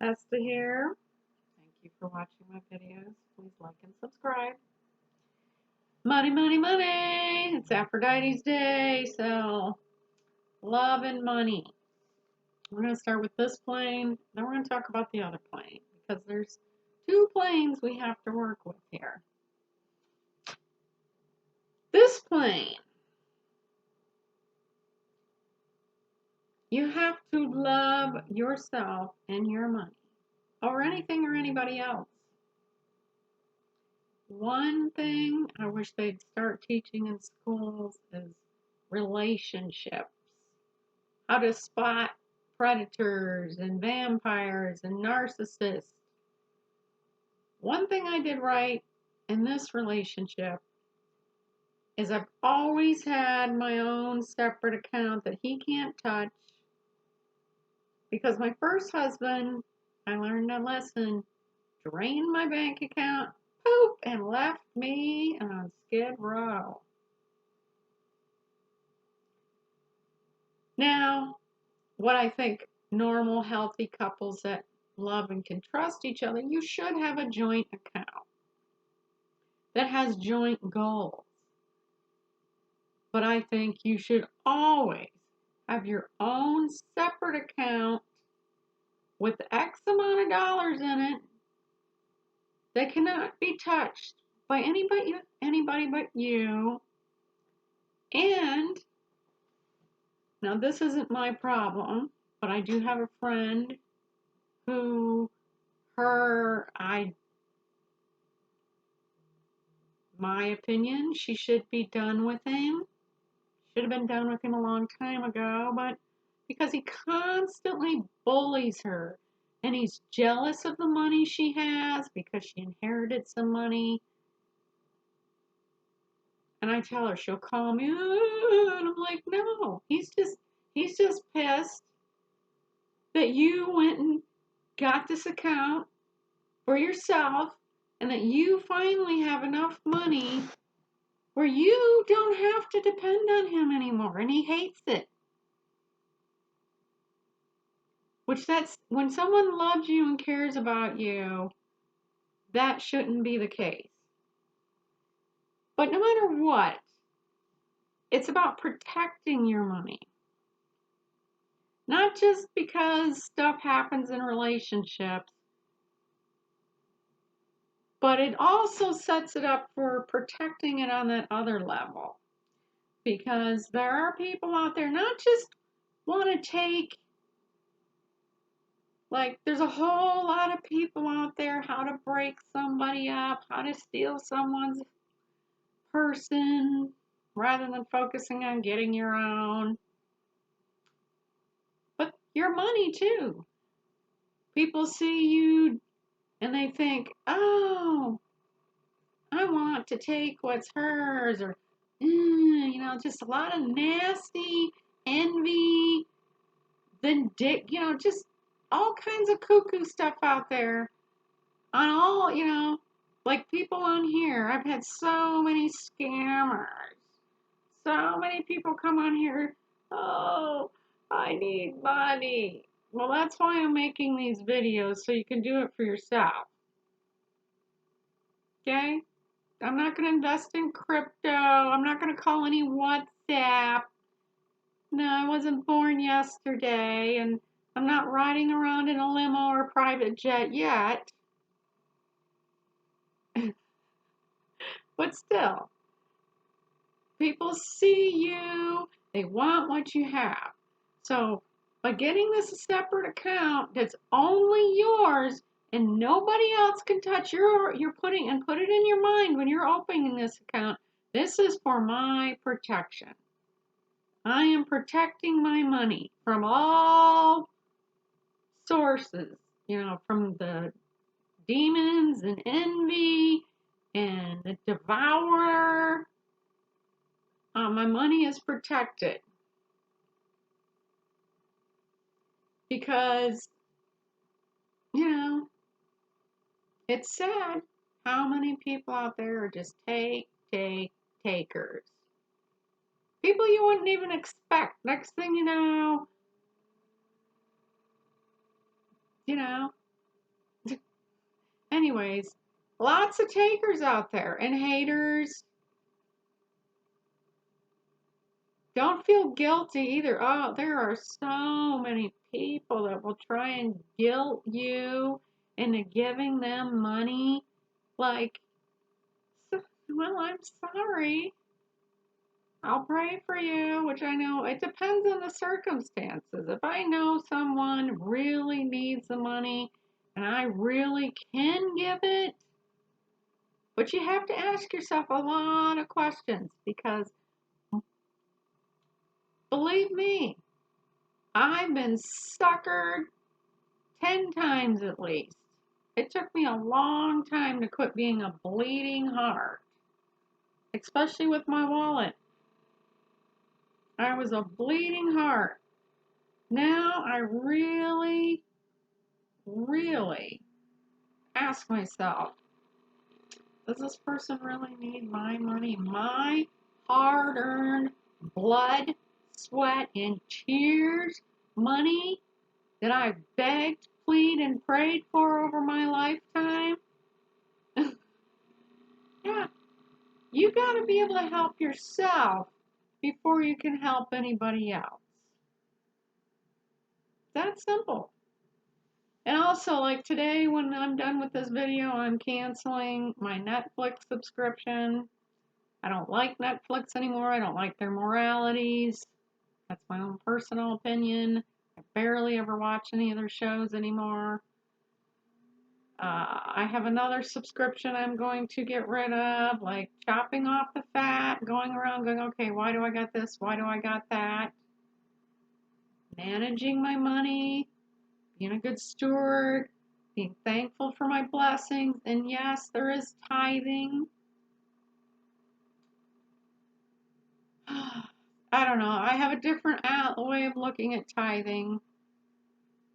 Esther here. Thank you for watching my videos. Please like and subscribe. Money, money, money. It's Aphrodite's day, so love and money. We're going to start with this plane, then we're going to talk about the other plane because there's two planes we have to work with here. This plane, you have to love yourself and your money over anything or anybody else. One thing I wish they'd start teaching in schools is relationships. How to spot predators and vampires and narcissists. One thing I did right in this relationship is I've always had my own separate account that he can't touch because my first husband, I learned a lesson, drained my bank account, poop, and left me on Skid Row. Now, what I think normal, healthy couples that love and can trust each other, you should have a joint account that has joint goals. But I think you should always have your own separate account with X amount of dollars in it that cannot be touched by anybody but you. And now this isn't my problem, but I do have a friend who my opinion, she should be done with him. Should have been done with him a long time ago, but because he constantly bullies her and he's jealous of the money she has because she inherited some money. And I tell her, she'll call me, and I'm like, no, he's just pissed that you went and got this account for yourself and that you finally have enough money where you don't have to depend on him anymore, and he hates it. Which that's, when someone loves you and cares about you, that shouldn't be the case. But no matter what, it's about protecting your money. Not just because stuff happens in relationships, but it also sets it up for protecting it on that other level. Because there are people out there not just want to take, like, there's a whole lot of people out there, how to break somebody up, how to steal someone's person, rather than focusing on getting your own. But your money too. People see you and they think, oh, I want to take what's hers, or, just a lot of nasty envy, then just all kinds of cuckoo stuff out there on all, like people on here. I've had so many scammers. So many people come on here, oh, I need money. Well, that's why I'm making these videos, so you can do it for yourself. Okay? I'm not going to invest in crypto. I'm not going to call any WhatsApp. No, I wasn't born yesterday, and I'm not riding around in a limo or private jet yet. But still, people see you, they want what you have. So by getting this separate account that's only yours and nobody else can touch, you're putting, and put it in your mind when you're opening this account, this is for my protection. I am protecting my money from all sources, from the demons and envy and the devourer. My money is protected because, it's sad how many people out there are just takers. People you wouldn't even expect. Next thing you know, anyways, lots of takers out there and haters. Don't feel guilty either. Oh, there are so many people that will try and guilt you into giving them money. Like, well, I'm sorry. I'll pray for you, which I know it depends on the circumstances. If I know someone really needs the money and I really can give it, but you have to ask yourself a lot of questions because believe me, I've been suckered 10 times at least. It took me a long time to quit being a bleeding heart, especially with my wallet. I was a bleeding heart. Now I really, really ask myself, does this person really need my money? My hard-earned blood, sweat, and tears money that I begged, pleaded, and prayed for over my lifetime? Yeah, you got to be able to help yourself before you can help anybody else. That's simple. And also, like today, when I'm done with this video, I'm canceling my Netflix subscription. I don't like Netflix anymore. I don't like their moralities. That's my own personal opinion. I barely ever watch any of their shows anymore. I have another subscription I'm going to get rid of, like chopping off the fat, going around going, okay, why do I got this? Why do I got that? Managing my money, being a good steward, being thankful for my blessings. And yes, there is tithing. I don't know. I have a different way of looking at tithing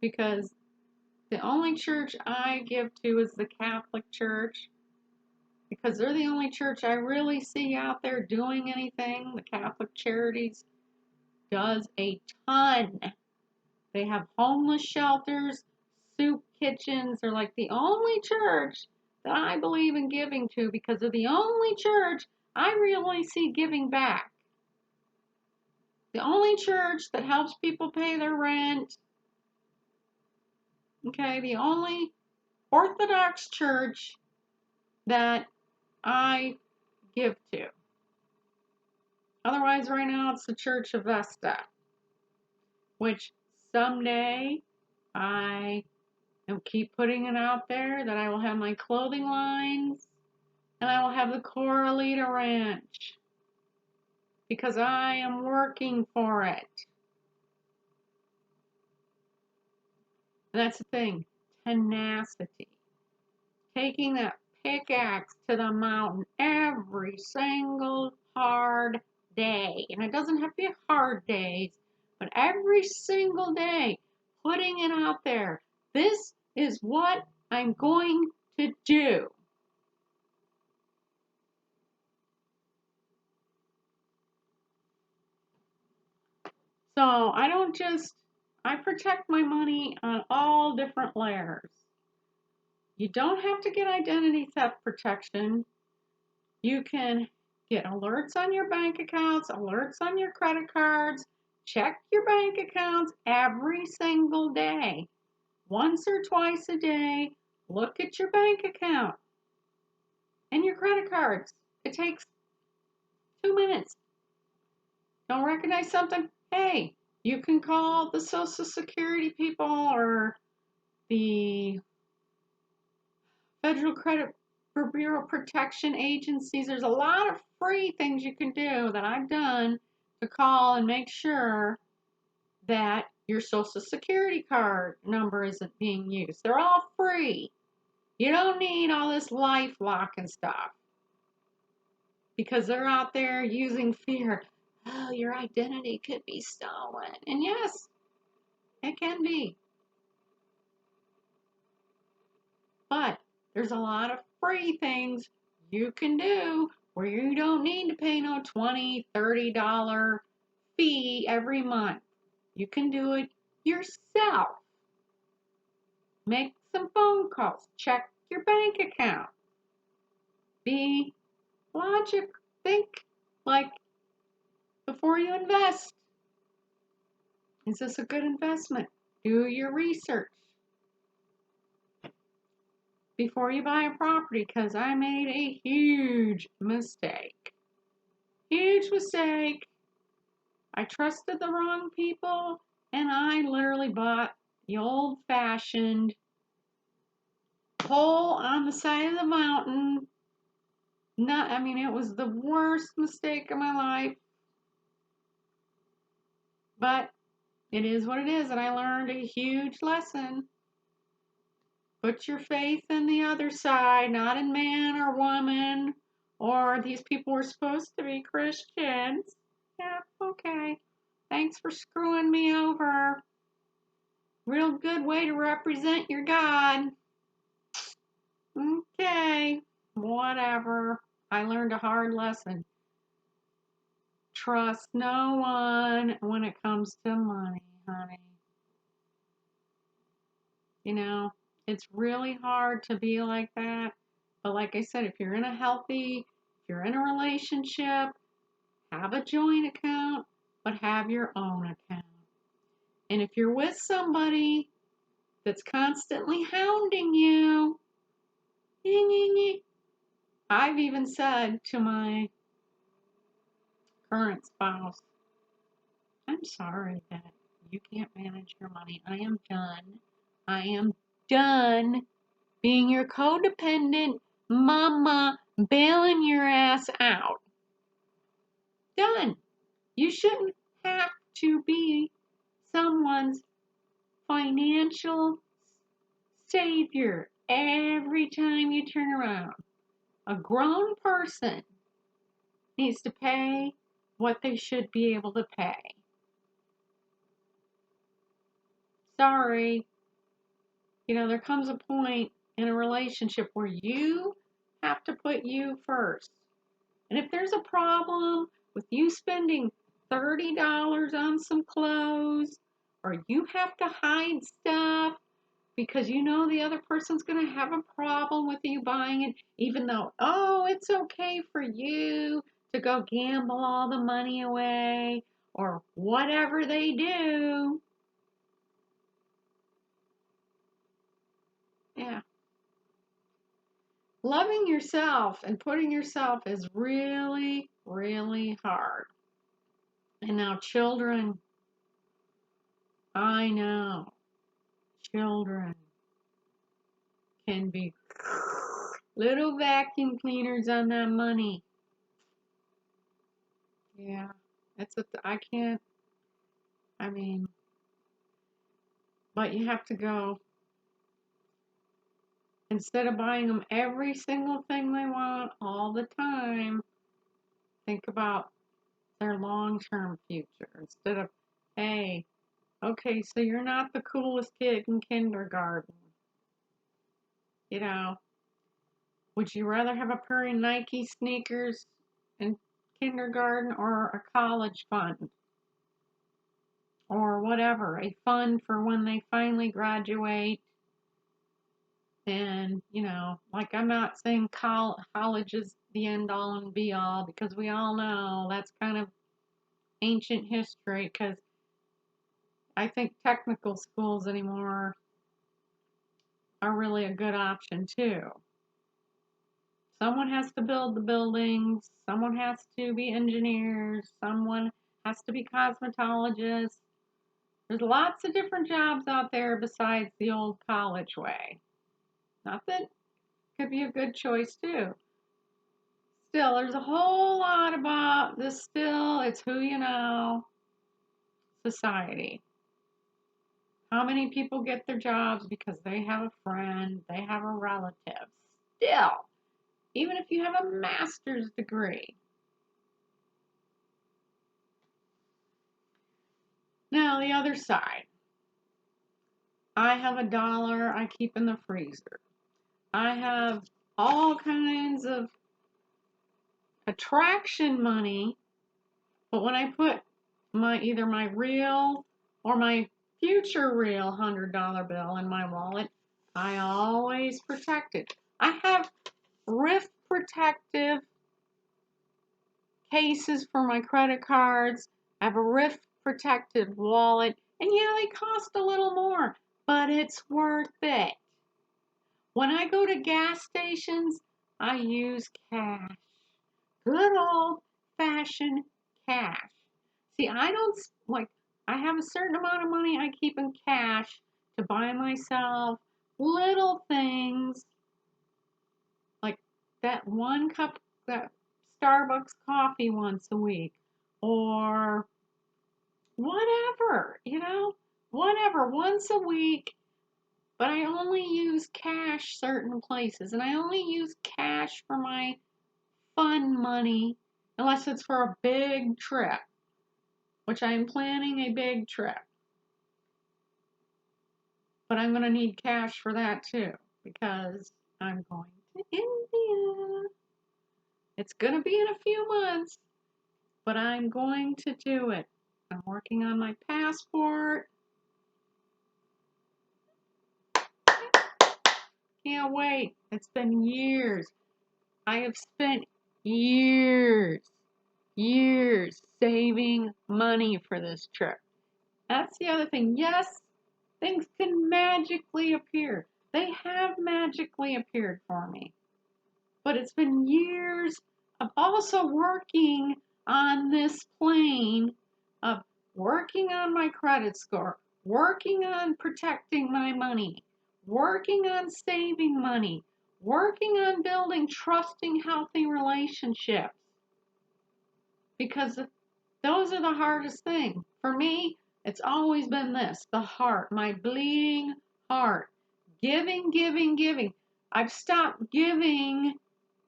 because the only church I give to is the Catholic Church because they're the only church I really see out there doing anything. The Catholic Charities does a ton. They have homeless shelters, soup kitchens. They're like the only church that I believe in giving to because they're the only church I really see giving back. The only church that helps people pay their rent. Okay, the only Orthodox church that I give to. Otherwise, right now, it's the Church of Vesta, which someday I am keep putting it out there that I will have my clothing lines and I will have the Coralita Ranch because I am working for it. And that's the thing, tenacity. Taking that pickaxe to the mountain every single hard day. And it doesn't have to be hard days, but every single day, putting it out there. This is what I'm going to do. So I protect my money on all different layers. You don't have to get identity theft protection. You can get alerts on your bank accounts, alerts on your credit cards. Check your bank accounts every single day. Once or twice a day, look at your bank account and your credit cards. It takes 2 minutes. Don't recognize something? Hey, you can call the Social Security people or the Federal Credit Bureau Protection agencies. There's a lot of free things you can do that I've done to call and make sure that your Social Security card number isn't being used. They're all free. You don't need all this LifeLock and stuff because they're out there using fear. Oh, your identity could be stolen. And yes, it can be. But there's a lot of free things you can do where you don't need to pay no $20, $30 fee every month. You can do it yourself. Make some phone calls. Check your bank account. Be logic. Think like before you invest. Is this a good investment? Do your research before you buy a property, because I made a huge mistake. Huge mistake. I trusted the wrong people, and I literally bought the old-fashioned hole on the side of the mountain. It was the worst mistake of my life, but it is what it is, and I learned a huge lesson. Put your faith in the other side, not in man or woman, or these people were supposed to be Christians. Yeah, okay. Thanks for screwing me over. Real good way to represent your God. Okay, whatever. I learned a hard lesson. Trust no one when it comes to money, honey. It's really hard to be like that. But like I said, if you're in a relationship, have a joint account, but have your own account. And if you're with somebody that's constantly hounding you, I've even said to my current spouse, I'm sorry that you can't manage your money. I am done. I am done being your codependent mama bailing your ass out. Done. You shouldn't have to be someone's financial savior every time you turn around. A grown person needs to pay what they should be able to pay. Sorry. There comes a point in a relationship where you have to put you first. And if there's a problem with you spending $30 on some clothes, or you have to hide stuff because you know the other person's going to have a problem with you buying it, even though, it's okay for you to go gamble all the money away or whatever they do. Yeah. Loving yourself and putting yourself is really, really hard. And now children, I know, children can be little vacuum cleaners on that money. Yeah, I can't, but you have to go, instead of buying them every single thing they want all the time, think about their long-term future. Instead of, hey, okay, so you're not the coolest kid in kindergarten. Would you rather have a pair of Nike sneakers in kindergarten or a college fund? Or whatever, a fund for when they finally graduate. And, like I'm not saying college is the end all and be all, because we all know that's kind of ancient history, because I think technical schools anymore are really a good option too. Someone has to build the buildings, someone has to be engineers, someone has to be cosmetologists. There's lots of different jobs out there besides the old college way. Not that it could be a good choice too. Still, there's a whole lot about this still, it's who you know, society. How many people get their jobs because they have a friend, they have a relative? Still, even if you have a master's degree. Now, the other side. I have $1 I keep in the freezer. I have all kinds of attraction money, but when I put either my real or my future real $100 bill in my wallet, I always protect it. I have RIF protective cases for my credit cards. I have a RIF protected wallet. And yeah, they cost a little more, but it's worth it. When I go to gas stations, I use cash. Good old fashioned cash. See, I don't like, I have a certain amount of money I keep in cash to buy myself little things like that one cup, that Starbucks coffee once a week, or whatever, whatever, once a week. But I only use cash certain places, and I only use cash for my fun money unless it's for a big trip, which I am planning a big trip. But I'm going to need cash for that too because I'm going to India. It's going to be in a few months, but I'm going to do it. I'm working on my passport. Can't wait. It's been years. I have spent years saving money for this trip. That's the other thing. Yes, things can magically appear. They have magically appeared for me. But it's been years of also working on this plane of working on my credit score, working on protecting my money, working on saving money, working on building trusting, healthy relationships. Because those are the hardest thing. For me, it's always been this, the heart, my bleeding heart. Giving, giving, giving. I've stopped giving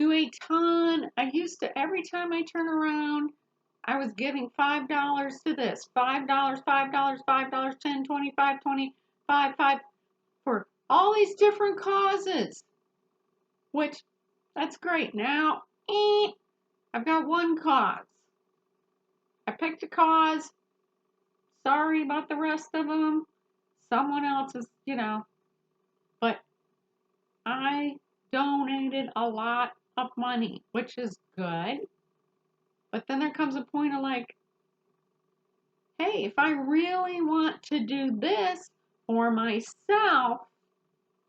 to a ton. I used to, every time I turn around, I was giving $5 to this, $5, $5, $5, 10, 25, 25, 5, for all these different causes, which, that's great. Now, I've got one cause. I picked a cause. Sorry about the rest of them. Someone else is, but I donated a lot of money, which is good. But then there comes a point of like, hey, if I really want to do this for myself,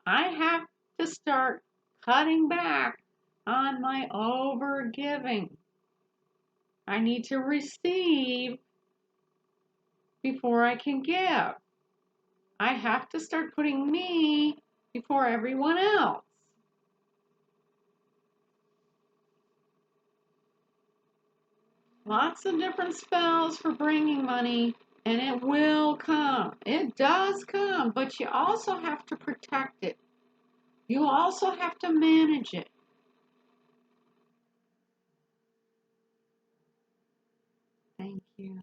I have to start cutting back on my overgiving. I need to receive before I can give. I have to start putting me before everyone else. Lots of different spells for bringing money, and it will come. It does come, but you also have to protect it. You also have to manage it. Thank you.